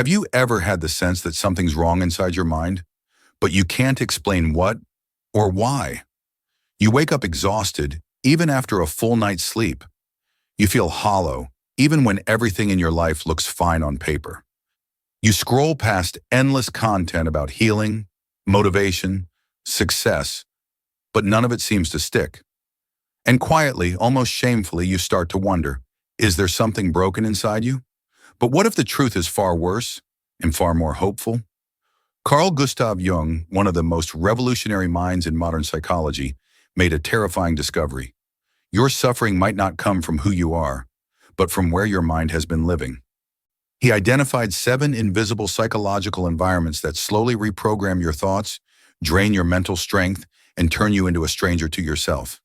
Have you ever had the sense that something's wrong inside your mind, but you can't explain what or why? You wake up exhausted, even after a full night's sleep. You feel hollow, even when everything in your life looks fine on paper. You scroll past endless content about healing, motivation, success, but none of it seems to stick. And quietly, almost shamefully, you start to wonder, is there something broken inside you? But what if the truth is far worse and far more hopeful? Carl Gustav Jung, one of the most revolutionary minds in modern psychology, made a terrifying discovery. Your suffering might not come from who you are, but from where your mind has been living. He identified 7 invisible psychological environments that slowly reprogram your thoughts, drain your mental strength, and turn you into a stranger to yourself.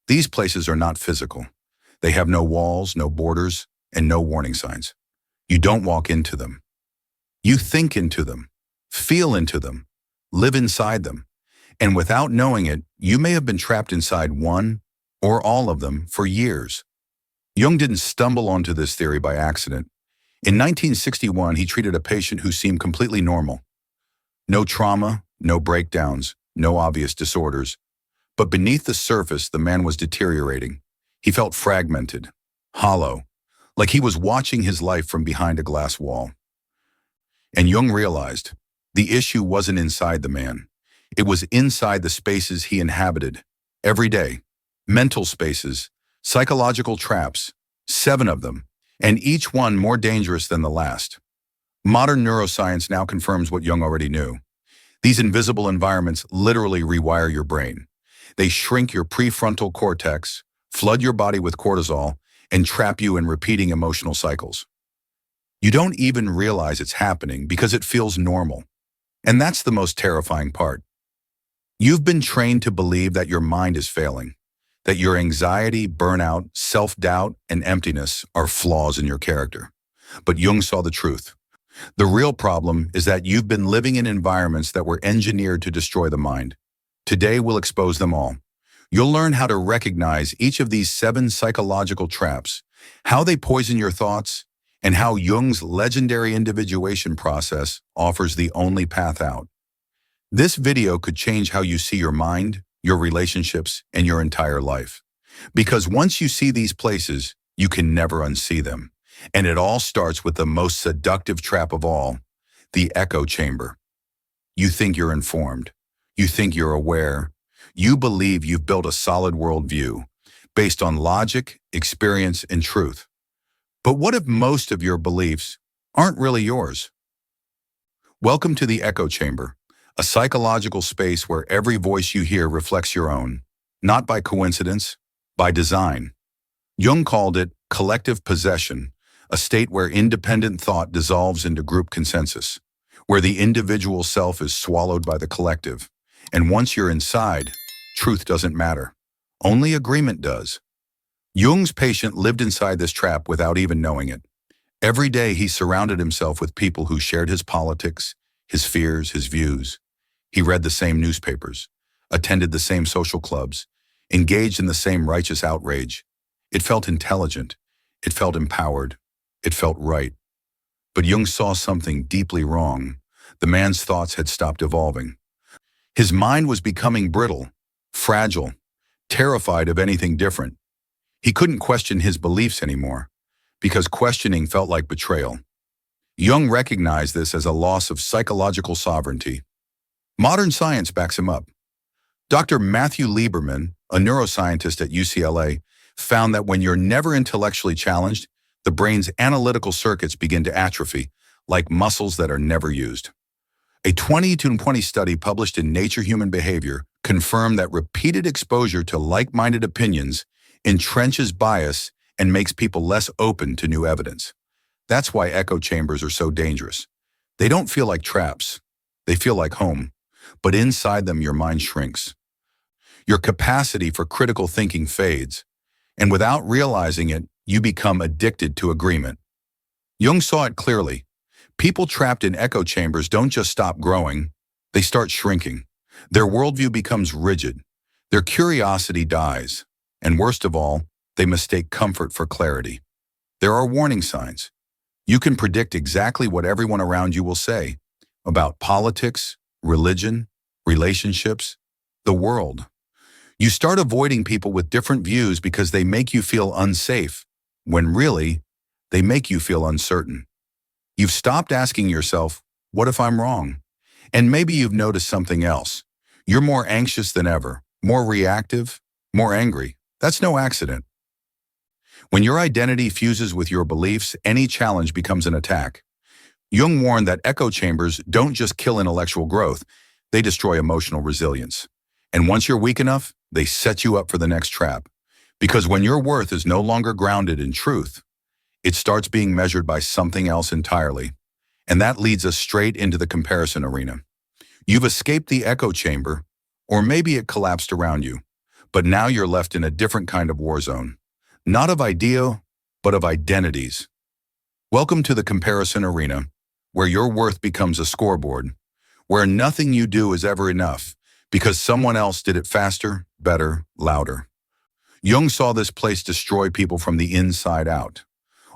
These places are not physical. They have no walls, no borders, and no warning signs. You don't walk into them. You think into them, feel into them, live inside them. And without knowing it, you may have been trapped inside one or all of them for years. Jung didn't stumble onto this theory by accident. In 1961, he treated a patient who seemed completely normal. No trauma, no breakdowns, no obvious disorders. But beneath the surface, the man was deteriorating. He felt fragmented, hollow, like he was watching his life from behind a glass wall. And Jung realized the issue wasn't inside the man. It was inside the spaces he inhabited every day. Mental spaces, psychological traps, 7 of them, and each one more dangerous than the last. Modern neuroscience now confirms what Jung already knew. These invisible environments literally rewire your brain. They shrink your prefrontal cortex, flood your body with cortisol, and trap you in repeating emotional cycles. You don't even realize it's happening because it feels normal. And that's the most terrifying part. You've been trained to believe that your mind is failing, that your anxiety, burnout, self-doubt, and emptiness are flaws in your character. But Jung saw the truth. The real problem is that you've been living in environments that were engineered to destroy the mind. Today, we'll expose them all. You'll learn how to recognize each of these 7 psychological traps, how they poison your thoughts, and how Jung's legendary individuation process offers the only path out. This video could change how you see your mind, your relationships, and your entire life. Because once you see these places, you can never unsee them. And it all starts with the most seductive trap of all, the echo chamber. You think you're informed. You think you're aware. You believe you've built a solid worldview based on logic, experience, and truth. But what if most of your beliefs aren't really yours? Welcome to the echo chamber, a psychological space where every voice you hear reflects your own, not by coincidence, by design. Jung called it collective possession, a state where independent thought dissolves into group consensus, where the individual self is swallowed by the collective. And once you're inside, truth doesn't matter. Only agreement does. Jung's patient lived inside this trap without even knowing it. Every day he surrounded himself with people who shared his politics, his fears, his views. He read the same newspapers, attended the same social clubs, engaged in the same righteous outrage. It felt intelligent. It felt empowered. It felt right. But Jung saw something deeply wrong. The man's thoughts had stopped evolving. His mind was becoming brittle, fragile, terrified of anything different. He couldn't question his beliefs anymore, because questioning felt like betrayal. Jung recognized this as a loss of psychological sovereignty. Modern science backs him up. Dr. Matthew Lieberman, a neuroscientist at UCLA, found that when you're never intellectually challenged, the brain's analytical circuits begin to atrophy, like muscles that are never used. A 2020 study published in Nature Human Behavior confirmed that repeated exposure to like-minded opinions entrenches bias and makes people less open to new evidence. That's why echo chambers are so dangerous. They don't feel like traps. They feel like home. But inside them, your mind shrinks. Your capacity for critical thinking fades. And without realizing it, you become addicted to agreement. Jung saw it clearly. People trapped in echo chambers don't just stop growing, they start shrinking. Their worldview becomes rigid. Their curiosity dies. And worst of all, they mistake comfort for clarity. There are warning signs. You can predict exactly what everyone around you will say about politics, religion, relationships, the world. You start avoiding people with different views because they make you feel unsafe, when really, they make you feel uncertain. You've stopped asking yourself, what if I'm wrong? And maybe you've noticed something else. You're more anxious than ever, more reactive, more angry. That's no accident. When your identity fuses with your beliefs, any challenge becomes an attack. Jung warned that echo chambers don't just kill intellectual growth, they destroy emotional resilience. And once you're weak enough, they set you up for the next trap. Because when your worth is no longer grounded in truth, it starts being measured by something else entirely. And that leads us straight into the comparison arena. You've escaped the echo chamber, or maybe it collapsed around you, but now you're left in a different kind of war zone. Not of idea, but of identities. Welcome to the comparison arena, where your worth becomes a scoreboard, where nothing you do is ever enough, because someone else did it faster, better, louder. Jung saw this place destroy people from the inside out.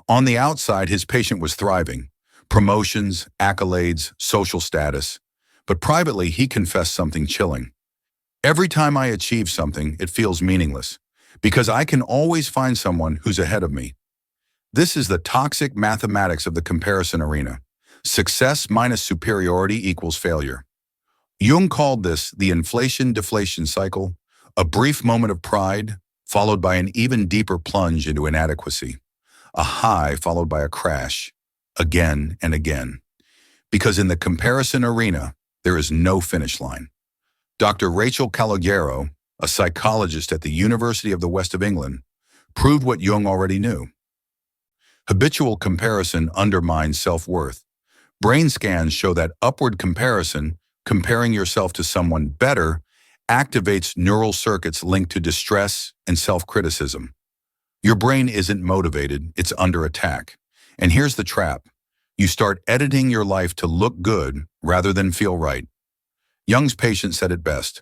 On the outside, his patient was thriving. Promotions, accolades, social status. But privately, he confessed something chilling. Every time I achieve something, it feels meaningless, because I can always find someone who's ahead of me. This is the toxic mathematics of the comparison arena. Success minus superiority equals failure. Jung called this the inflation-deflation cycle, a brief moment of pride, followed by an even deeper plunge into inadequacy. A high followed by a crash, again and again. Because in the comparison arena, there is no finish line. Dr. Rachel Calogero, a psychologist at the University of the West of England, proved what Jung already knew. Habitual comparison undermines self-worth. Brain scans show that upward comparison, comparing yourself to someone better, activates neural circuits linked to distress and self-criticism. Your brain isn't motivated, it's under attack. And here's the trap. You start editing your life to look good rather than feel right. Jung's patient said it best.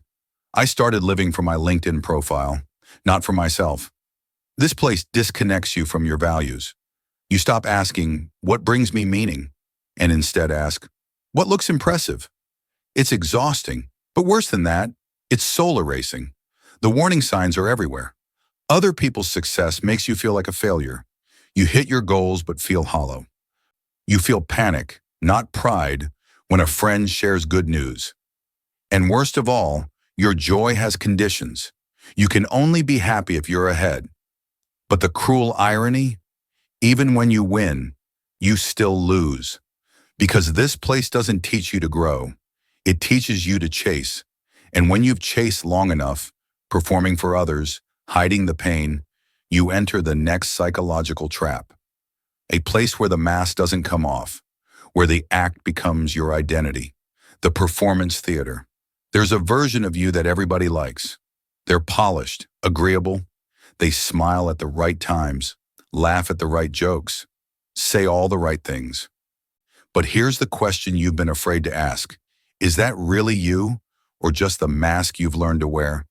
I started living for my LinkedIn profile, not for myself. This place disconnects you from your values. You stop asking, what brings me meaning? And instead ask, what looks impressive? It's exhausting, but worse than that, it's soul erasing. The warning signs are everywhere. Other people's success makes you feel like a failure. You hit your goals but feel hollow. You feel panic, not pride, when a friend shares good news. And worst of all, your joy has conditions. You can only be happy if you're ahead. But the cruel irony? Even when you win, you still lose. Because this place doesn't teach you to grow. It teaches you to chase. And when you've chased long enough, performing for others, hiding the pain, you enter the next psychological trap. A place where the mask doesn't come off, where the act becomes your identity, the performance theater. There's a version of you that everybody likes. They're polished, agreeable. They smile at the right times, laugh at the right jokes, say all the right things. But here's the question you've been afraid to ask. Is that really you, or just the mask you've learned to wear?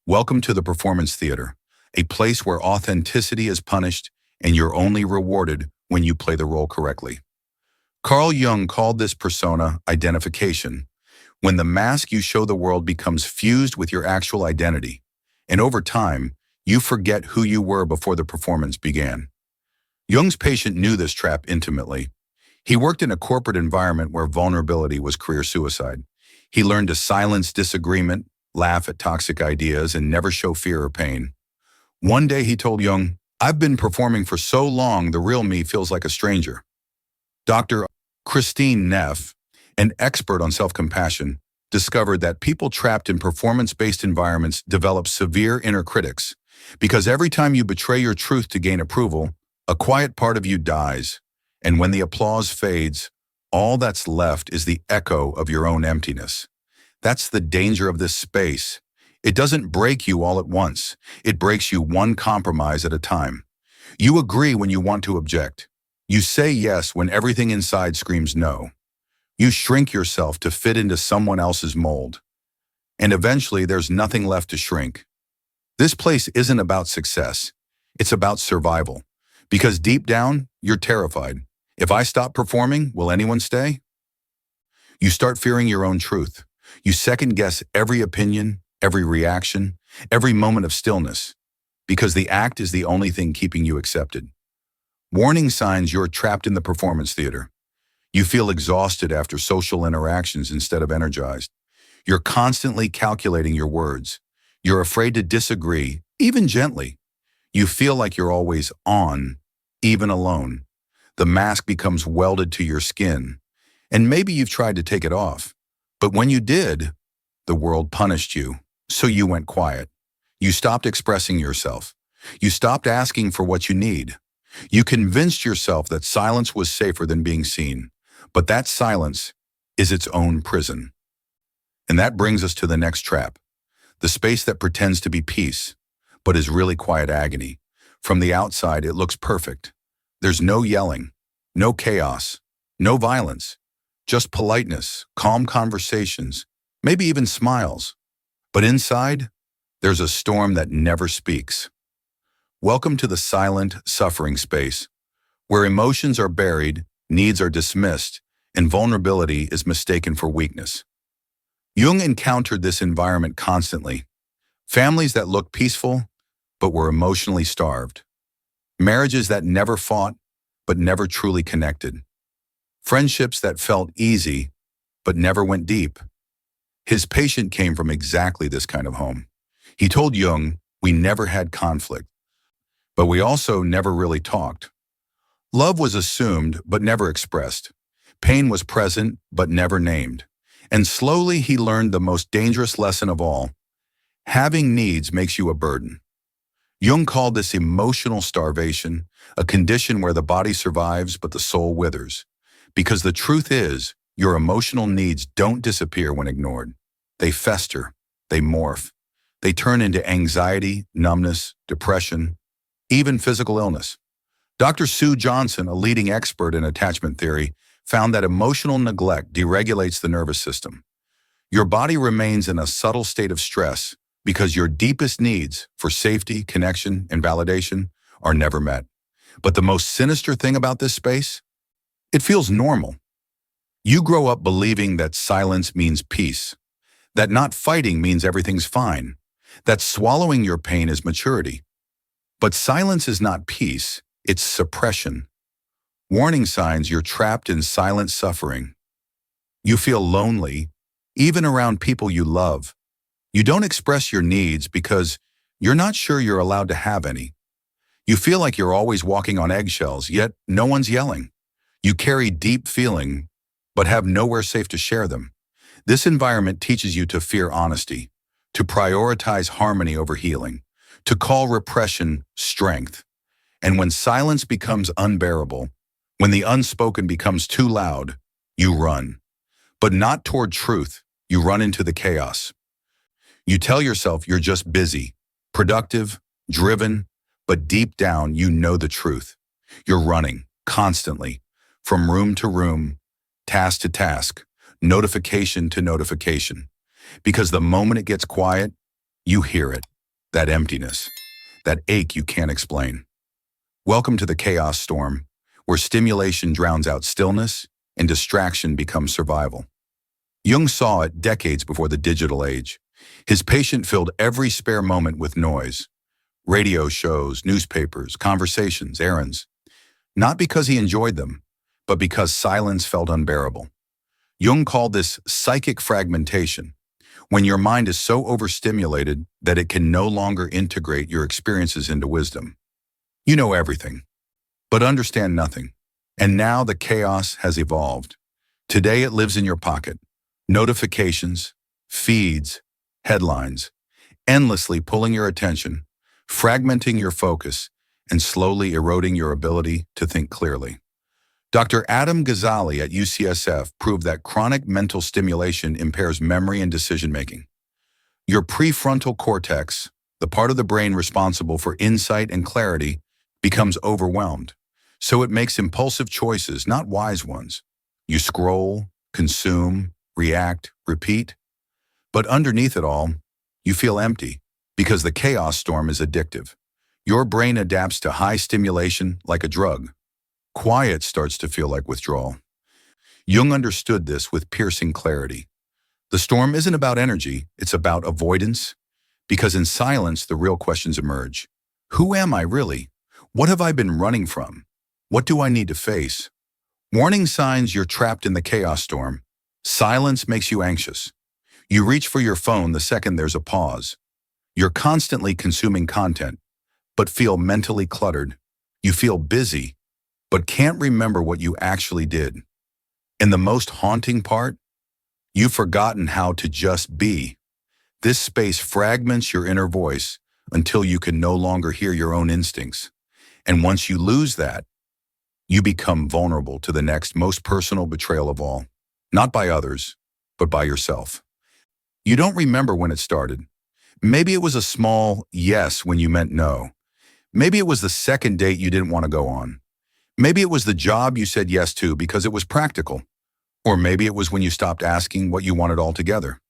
Welcome to the performance theater, a place where authenticity is punished and you're only rewarded when you play the role correctly. Carl Jung called this persona identification, when the mask you show the world becomes fused with your actual identity, and over time, you forget who you were before the performance began. Jung's patient knew this trap intimately. He worked in a corporate environment where vulnerability was career suicide. He learned to silence disagreement, laugh at toxic ideas, and never show fear or pain. One day he told Jung, I've been performing for so long, the real me feels like a stranger. Dr. Christine Neff, an expert on self-compassion, discovered that people trapped in performance-based environments develop severe inner critics, because every time you betray your truth to gain approval, a quiet part of you dies, and when the applause fades, all that's left is the echo of your own emptiness. That's the danger of this space. It doesn't break you all at once. It breaks you one compromise at a time. You agree when you want to object. You say yes when everything inside screams no. You shrink yourself to fit into someone else's mold. And eventually there's nothing left to shrink. This place isn't about success. It's about survival. Because deep down, you're terrified. If I stop performing, will anyone stay? You start fearing your own truth. You second-guess every opinion, every reaction, every moment of stillness, because the act is the only thing keeping you accepted. Warning signs you're trapped in the performance theater. You feel exhausted after social interactions instead of energized. You're constantly calculating your words. You're afraid to disagree, even gently. You feel like you're always on, even alone. The mask becomes welded to your skin, and maybe you've tried to take it off. But when you did, the world punished you, so you went quiet. You stopped expressing yourself. You stopped asking for what you need. You convinced yourself that silence was safer than being seen. But that silence is its own prison. And that brings us to the next trap, the space that pretends to be peace, but is really quiet agony. From the outside, it looks perfect. There's no yelling, no chaos, no violence, just politeness, calm conversations, maybe even smiles. But inside, there's a storm that never speaks. Welcome to the silent, suffering space, where emotions are buried, needs are dismissed, and vulnerability is mistaken for weakness. Jung encountered this environment constantly. Families that looked peaceful, but were emotionally starved. Marriages that never fought, but never truly connected. Friendships that felt easy, but never went deep. His patient came from exactly this kind of home. He told Jung, "We never had conflict, but we also never really talked. Love was assumed, but never expressed. Pain was present, but never named. And slowly he learned the most dangerous lesson of all. Having needs makes you a burden." Jung called this emotional starvation, a condition where the body survives but the soul withers. Because the truth is, your emotional needs don't disappear when ignored. They fester, they morph, they turn into anxiety, numbness, depression, even physical illness. Dr. Sue Johnson, a leading expert in attachment theory, found that emotional neglect deregulates the nervous system. Your body remains in a subtle state of stress because your deepest needs for safety, connection, and validation are never met. But the most sinister thing about this space? It feels normal. You grow up believing that silence means peace, that not fighting means everything's fine, that swallowing your pain is maturity. But silence is not peace, it's suppression. Warning signs you're trapped in silent suffering. You feel lonely, even around people you love. You don't express your needs because you're not sure you're allowed to have any. You feel like you're always walking on eggshells, yet no one's yelling. You carry deep feeling, but have nowhere safe to share them. This environment teaches you to fear honesty, to prioritize harmony over healing, to call repression strength. And when silence becomes unbearable, when the unspoken becomes too loud, you run. But not toward truth, you run into the chaos. You tell yourself you're just busy, productive, driven, but deep down you know the truth. You're running, constantly, from room to room, task to task, notification to notification. Because the moment it gets quiet, you hear it, that emptiness, that ache you can't explain. Welcome to the chaos storm, where stimulation drowns out stillness and distraction becomes survival. Jung saw it decades before the digital age. His patient filled every spare moment with noise. Radio shows, newspapers, conversations, errands. Not because he enjoyed them, but because silence felt unbearable. Jung called this psychic fragmentation, when your mind is so overstimulated that it can no longer integrate your experiences into wisdom. You know everything, but understand nothing. And now the chaos has evolved. Today it lives in your pocket. Notifications, feeds, headlines, endlessly pulling your attention, fragmenting your focus, and slowly eroding your ability to think clearly. Dr. Adam Ghazali at UCSF proved that chronic mental stimulation impairs memory and decision-making. Your prefrontal cortex, the part of the brain responsible for insight and clarity, becomes overwhelmed. So it makes impulsive choices, not wise ones. You scroll, consume, react, repeat. But underneath it all, you feel empty because the chaos storm is addictive. Your brain adapts to high stimulation like a drug. Quiet starts to feel like withdrawal. Jung understood this with piercing clarity. The storm isn't about energy, it's about avoidance. Because in silence, the real questions emerge. Who am I really? What have I been running from? What do I need to face? Warning signs you're trapped in the chaos storm. Silence makes you anxious. You reach for your phone the second there's a pause. You're constantly consuming content, but feel mentally cluttered. You feel busy, but can't remember what you actually did. And the most haunting part? You've forgotten how to just be. This space fragments your inner voice until you can no longer hear your own instincts. And once you lose that, you become vulnerable to the next most personal betrayal of all. Not by others, but by yourself. You don't remember when it started. Maybe it was a small yes when you meant no. Maybe it was the second date you didn't want to go on. Maybe it was the job you said yes to because it was practical. Or maybe it was when you stopped asking what you wanted altogether.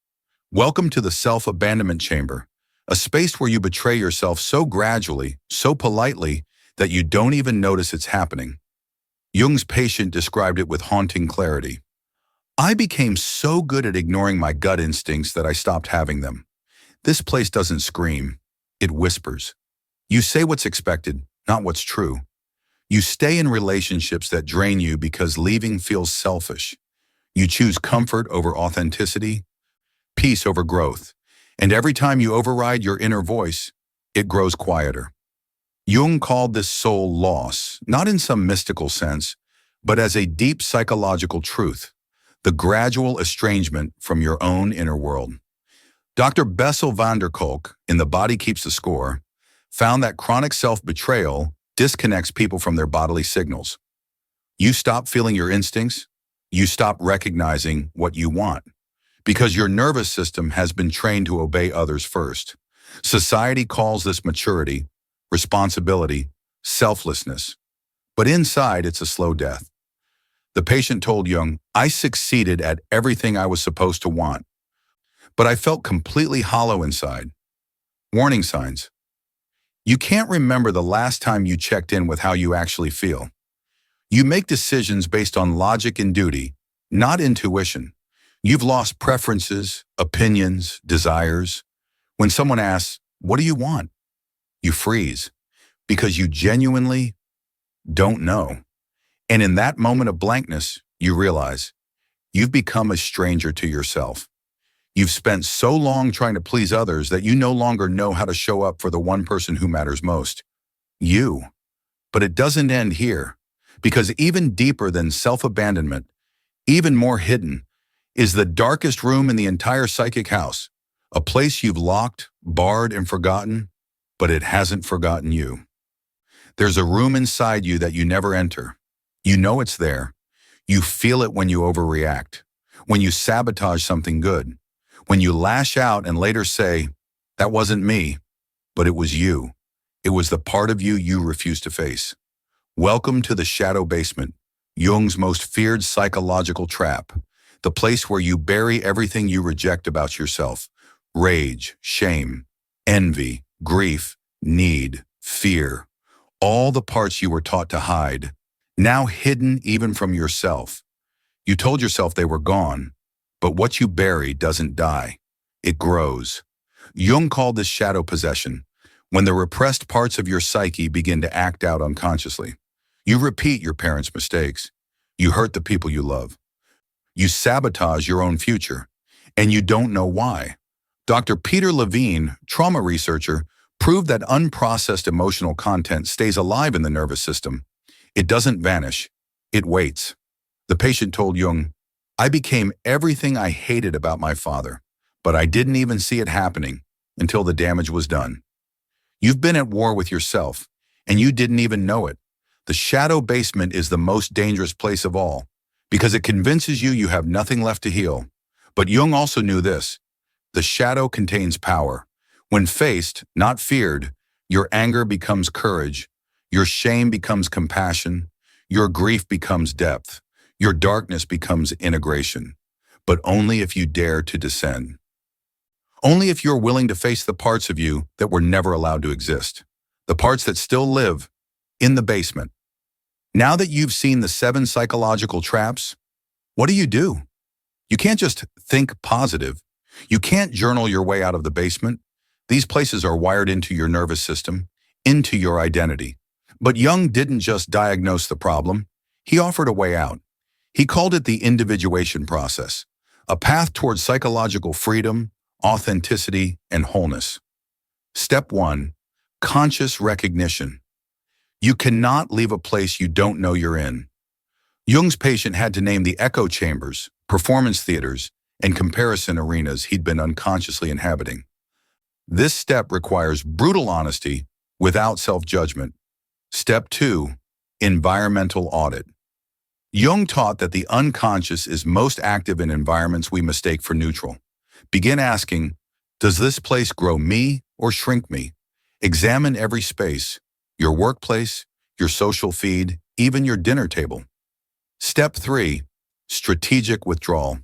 Welcome to the self-abandonment chamber, a space where you betray yourself so gradually, so politely, that you don't even notice it's happening. Jung's patient described it with haunting clarity. I became so good at ignoring my gut instincts that I stopped having them. This place doesn't scream, it whispers. You say what's expected, not what's true. You stay in relationships that drain you because leaving feels selfish. You choose comfort over authenticity, peace over growth. And every time you override your inner voice, it grows quieter. Jung called this soul loss, not in some mystical sense, but as a deep psychological truth, the gradual estrangement from your own inner world. Dr. Bessel van der Kolk, in The Body Keeps the Score, found that chronic self-betrayal disconnects people from their bodily signals. You stop feeling your instincts, you stop recognizing what you want, because your nervous system has been trained to obey others first. Society calls this maturity, responsibility, selflessness. But inside, it's a slow death. The patient told Jung, I succeeded at everything I was supposed to want, but I felt completely hollow inside. Warning signs. You can't remember the last time you checked in with how you actually feel. You make decisions based on logic and duty, not intuition. You've lost preferences, opinions, desires. When someone asks, what do you want? You freeze because you genuinely don't know. And in that moment of blankness, you realize you've become a stranger to yourself. You've spent so long trying to please others that you no longer know how to show up for the one person who matters most, you. But it doesn't end here, because even deeper than self-abandonment, even more hidden, is the darkest room in the entire psychic house, a place you've locked, barred, and forgotten, but it hasn't forgotten you. There's a room inside you that you never enter. You know it's there. You feel it when you overreact, when you sabotage something good, when you lash out and later say, that wasn't me, but it was you. It was the part of you you refused to face. Welcome to the shadow basement, Jung's most feared psychological trap, the place where you bury everything you reject about yourself: rage, shame, envy, grief, need, fear, all the parts you were taught to hide, now hidden even from yourself. You told yourself they were gone, but what you bury doesn't die. It grows. Jung called this shadow possession, when the repressed parts of your psyche begin to act out unconsciously. You repeat your parents' mistakes. You hurt the people you love. You sabotage your own future, and you don't know why. Dr. Peter Levine, trauma researcher, proved that unprocessed emotional content stays alive in the nervous system. It doesn't vanish. It waits. The patient told Jung, I became everything I hated about my father, but I didn't even see it happening until the damage was done. You've been at war with yourself, and you didn't even know it. The shadow basement is the most dangerous place of all, because it convinces you you have nothing left to heal. But Jung also knew this: the shadow contains power. When faced, not feared, your anger becomes courage, your shame becomes compassion, your grief becomes depth, your darkness becomes integration. But only if you dare to descend. Only if you're willing to face the parts of you that were never allowed to exist, the parts that still live in the basement. Now that you've seen the 7 psychological traps, what do? You can't just think positive. You can't journal your way out of the basement. These places are wired into your nervous system, into your identity. But Jung didn't just diagnose the problem. He offered a way out. He called it the individuation process, a path towards psychological freedom, authenticity, and wholeness. Step 1. Conscious recognition. You cannot leave a place you don't know you're in. Jung's patient had to name the echo chambers, performance theaters, and comparison arenas he'd been unconsciously inhabiting. This step requires brutal honesty without self-judgment. Step 2. Environmental audit. Jung taught that the unconscious is most active in environments we mistake for neutral. Begin asking, does this place grow me or shrink me? Examine every space, your workplace, your social feed, even your dinner table. Step 3. Strategic withdrawal.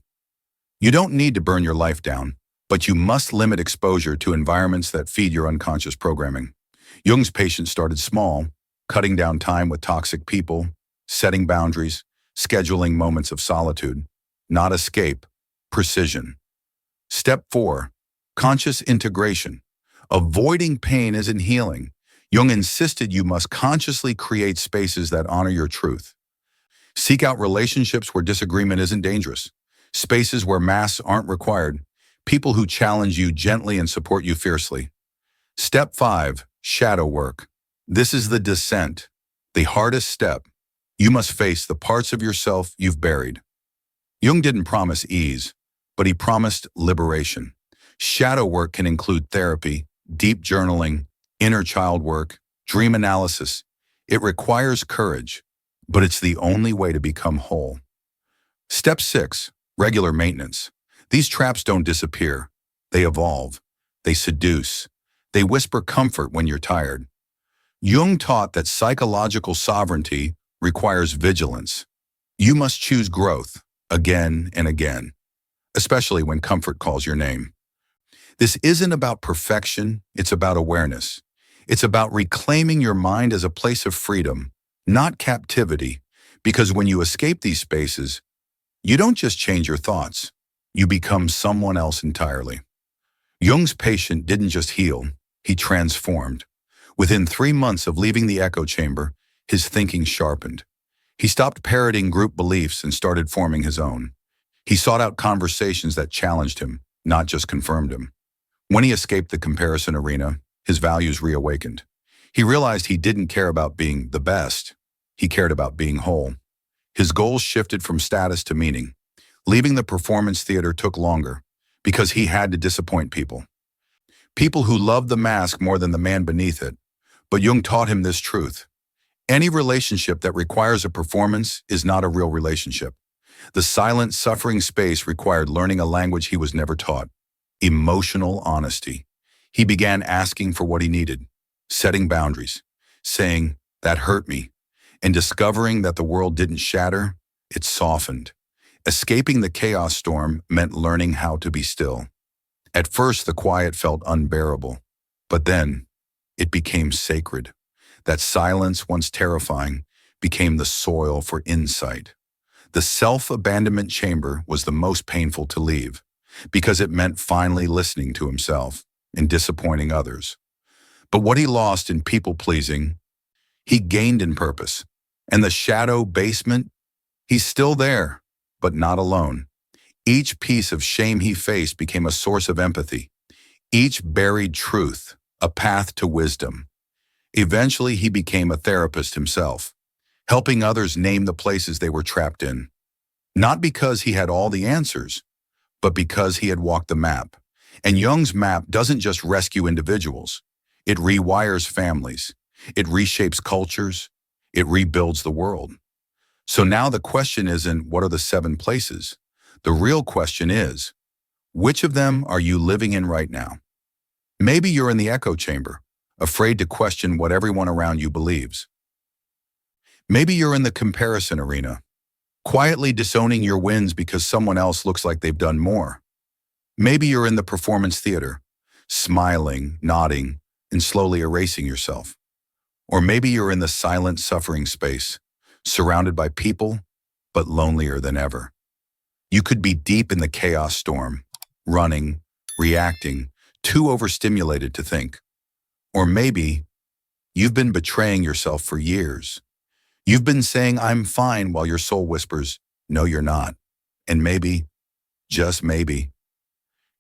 You don't need to burn your life down, but you must limit exposure to environments that feed your unconscious programming. Jung's patients started small, cutting down time with toxic people, setting boundaries, scheduling moments of solitude, not escape, precision. Step 4. Conscious integration. Avoiding pain isn't healing. Jung insisted you must consciously create spaces that honor your truth. Seek out relationships where disagreement isn't dangerous, spaces where masks aren't required, people who challenge you gently and support you fiercely. Step 5. Shadow work. This is the descent, the hardest step. You must face the parts of yourself you've buried. Jung didn't promise ease, but he promised liberation. Shadow work can include therapy, deep journaling, inner child work, dream analysis. It requires courage, but it's the only way to become whole. Step 6. Regular maintenance. These traps don't disappear. They evolve. They seduce. They whisper comfort when you're tired. Jung taught that psychological sovereignty requires vigilance. You must choose growth again and again, especially when comfort calls your name. This isn't about perfection, it's about awareness. It's about reclaiming your mind as a place of freedom, not captivity, because when you escape these spaces, you don't just change your thoughts, you become someone else entirely. Jung's patient didn't just heal, he transformed. Within 3 months of leaving the echo chamber, his thinking sharpened. He stopped parroting group beliefs and started forming his own. He sought out conversations that challenged him, not just confirmed him. When he escaped the comparison arena, his values reawakened. He realized he didn't care about being the best. He cared about being whole. His goals shifted from status to meaning. Leaving the performance theater took longer because he had to disappoint people. People who loved the mask more than the man beneath it. But Jung taught him this truth. Any relationship that requires a performance is not a real relationship. The silent, suffering space required learning a language he was never taught. Emotional honesty. He began asking for what he needed, setting boundaries, saying, "That hurt me," and discovering that the world didn't shatter, it softened. Escaping the chaos storm meant learning how to be still. At first, the quiet felt unbearable, but then it became sacred. That silence, once terrifying, became the soil for insight. The self-abandonment chamber was the most painful to leave, because it meant finally listening to himself and disappointing others. But what he lost in people-pleasing, he gained in purpose. And the shadow basement, he's still there, but not alone. Each piece of shame he faced became a source of empathy. Each buried truth, a path to wisdom. Eventually, he became a therapist himself, helping others name the places they were trapped in. Not because he had all the answers, but because he had walked the map. And Jung's map doesn't just rescue individuals. It rewires families. It reshapes cultures. It rebuilds the world. So now the question isn't, what are the 7 places? The real question is, which of them are you living in right now? Maybe you're in the echo chamber, afraid to question what everyone around you believes. Maybe you're in the comparison arena, quietly disowning your wins because someone else looks like they've done more. Maybe you're in the performance theater, smiling, nodding, and slowly erasing yourself. Or maybe you're in the silent suffering space, surrounded by people, but lonelier than ever. You could be deep in the chaos storm, running, reacting, too overstimulated to think. Or maybe you've been betraying yourself for years. You've been saying, I'm fine, while your soul whispers, no, you're not. And maybe, just maybe,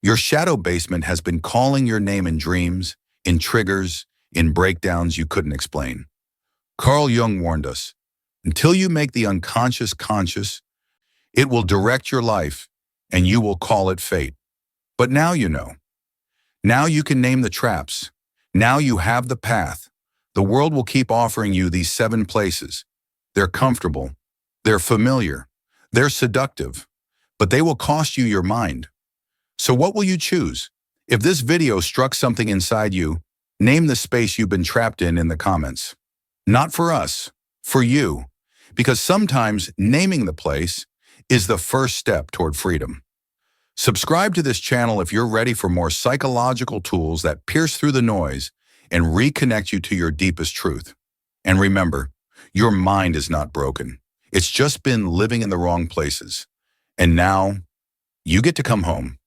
your shadow basement has been calling your name in dreams, in triggers, in breakdowns you couldn't explain. Carl Jung warned us, until you make the unconscious conscious, it will direct your life and you will call it fate. But now you know. Now you can name the traps. Now you have the path. The world will keep offering you these 7 places. They're comfortable. They're familiar. They're seductive. But they will cost you your mind. So what will you choose? If this video struck something inside you, name the space you've been trapped in the comments. Not for us, for you. Because sometimes naming the place is the first step toward freedom. Subscribe to this channel if you're ready for more psychological tools that pierce through the noise and reconnect you to your deepest truth. And remember, your mind is not broken. It's just been living in the wrong places. And now, you get to come home.